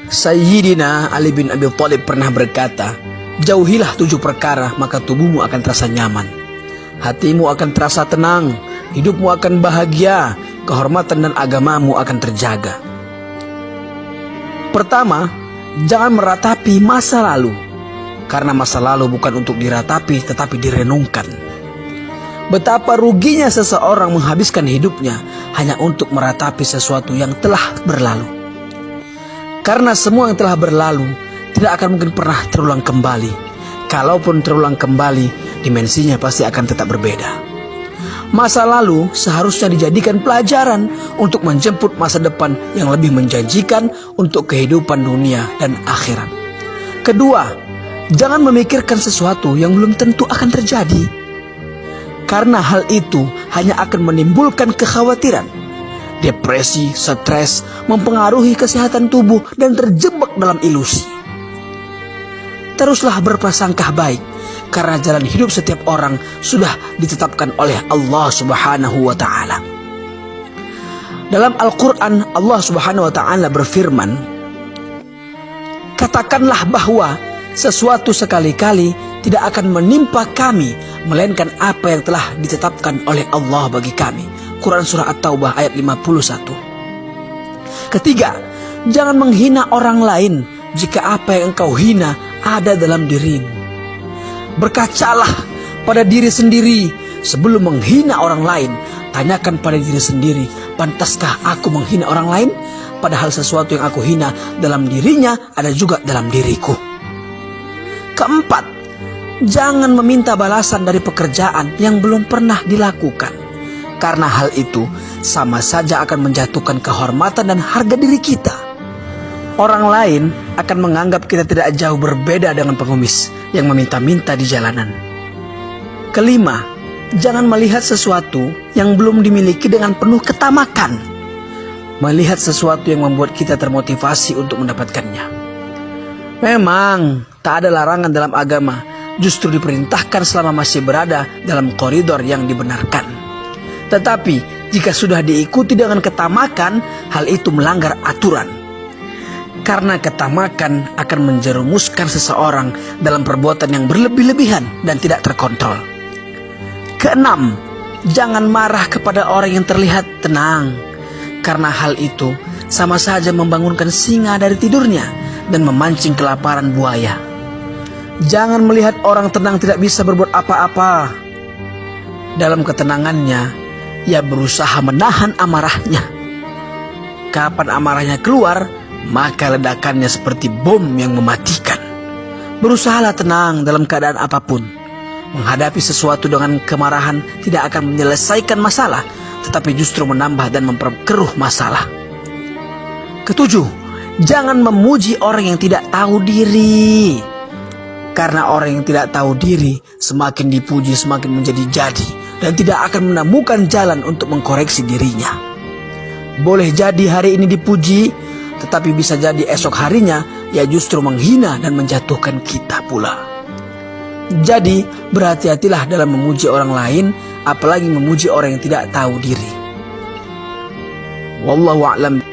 Sayyidina Ali bin Abi Thalib pernah berkata, jauhilah 7 perkara maka tubuhmu akan terasa nyaman, hatimu akan terasa tenang, hidupmu akan bahagia, kehormatan dan agamamu akan terjaga. Pertama, jangan meratapi masa lalu, karena masa lalu bukan untuk diratapi tetapi direnungkan. Betapa ruginya seseorang menghabiskan hidupnya hanya untuk meratapi sesuatu yang telah berlalu. Karena semua yang telah berlalu tidak akan mungkin pernah terulang kembali. Kalaupun terulang kembali, dimensinya pasti akan tetap berbeda. Masa lalu seharusnya dijadikan pelajaran untuk menjemput masa depan yang lebih menjanjikan untuk kehidupan dunia dan akhirat. Kedua, jangan memikirkan sesuatu yang belum tentu akan terjadi. Karena hal itu hanya akan menimbulkan kekhawatiran, depresi, stres, mempengaruhi kesehatan tubuh dan terjebak dalam ilusi. Teruslah berprasangka baik, karena jalan hidup setiap orang sudah ditetapkan oleh Allah Subhanahu wa Ta'ala. Dalam Al-Quran, Allah Subhanahu wa Ta'ala berfirman, katakanlah bahwa sesuatu sekali-kali tidak akan menimpa kami melainkan apa yang telah ditetapkan oleh Allah bagi kami. Quran Surah At-Taubah ayat 51. Ketiga, jangan menghina orang lain jika apa yang engkau hina ada dalam dirimu. Berkacalah pada diri sendiri sebelum menghina orang lain. Tanyakan pada diri sendiri, pantaskah aku menghina orang lain? Padahal sesuatu yang aku hina dalam dirinya ada juga dalam diriku. Keempat, jangan meminta balasan dari pekerjaan yang belum pernah dilakukan. Karena hal itu sama saja akan menjatuhkan kehormatan dan harga diri kita. Orang lain akan menganggap kita tidak jauh berbeda dengan pengemis yang meminta-minta di jalanan. Kelima, jangan melihat sesuatu yang belum dimiliki dengan penuh ketamakan. Melihat sesuatu yang membuat kita termotivasi untuk mendapatkannya. Memang tak ada larangan dalam agama, justru diperintahkan selama masih berada dalam koridor yang dibenarkan. Tetapi jika sudah diikuti dengan ketamakan, hal itu melanggar aturan. Karena ketamakan akan menjerumuskan seseorang dalam perbuatan yang berlebih-lebihan dan tidak terkontrol. Keenam, jangan marah kepada orang yang terlihat tenang. Karena hal itu sama saja membangunkan singa dari tidurnya dan memancing kelaparan buaya. Jangan melihat orang tenang tidak bisa berbuat apa-apa. Dalam ketenangannya, ia berusaha menahan amarahnya. Kapan amarahnya keluar, maka ledakannya seperti bom yang mematikan. Berusahalah tenang dalam keadaan apapun. Menghadapi sesuatu dengan kemarahan tidak akan menyelesaikan masalah, tetapi justru menambah dan memperkeruh masalah. Ketujuh, jangan memuji orang yang tidak tahu diri. Karena orang yang tidak tahu diri semakin dipuji semakin menjadi-jadi dan tidak akan menemukan jalan untuk mengkoreksi dirinya. Boleh jadi hari ini dipuji, tetapi bisa jadi esok harinya ia justru menghina dan menjatuhkan kita pula. Jadi berhati-hatilah dalam memuji orang lain, apalagi memuji orang yang tidak tahu diri. Wallahu a'lam.